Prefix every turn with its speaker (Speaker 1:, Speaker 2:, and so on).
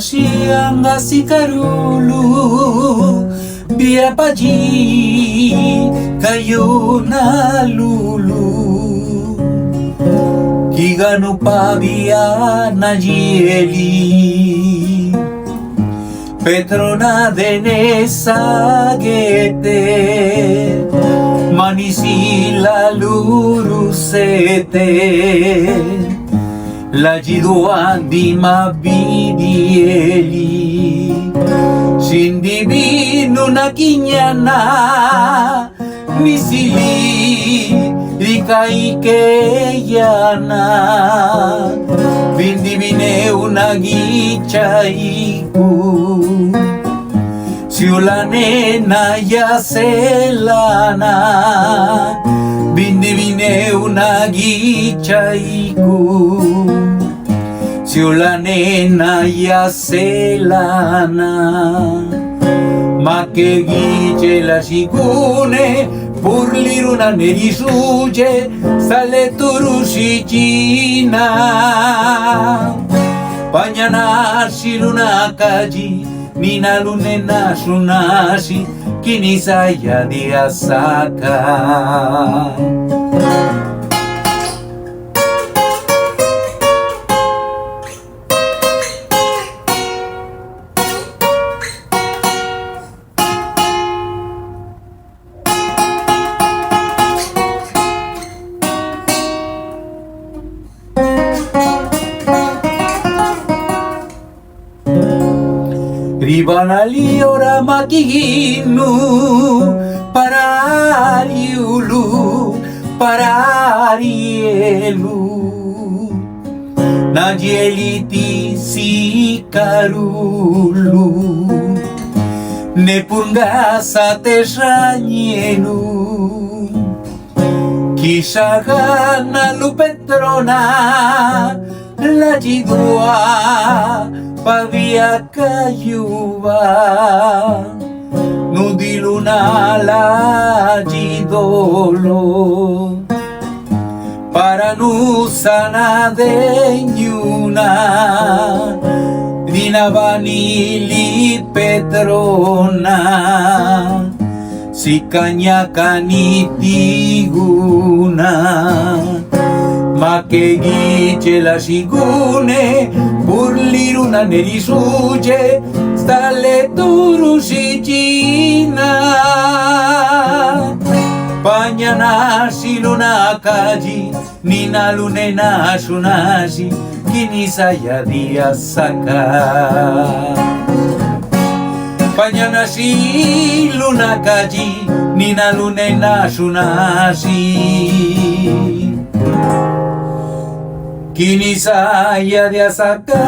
Speaker 1: Sianga sikarulu Bia paji kayo na lulu Kigano pavia na jieli Petrona denesa gete Manisila lurusete La jiduan di mabidieli Sin divino na kinyana Misili rikai keyana Bin divine una gichaiku Siulane na yaselana Bin divine una gichaiku la nena ya selana ma che gice la sigune purlir una nerisuje sale turushicina pañana siluna kaji nina lunena sunashi kinisaya diasaka Ribanali ora makiginu parariulu pararielu najieliti sikarulu nepungasa tesranyelu kisagana lupetrona la jidua pavia cayuva nudiluna la gidolo para nusana de nyuna dinavanili petrona sikanya kanitiguna Makegi la sigune burlir una nerisuje stale turushicina pañana siluna kaji nina lunena sunashi kinisaya diasaka pañana siluna kaji nina lunena sunashi Kinisaya de Asaka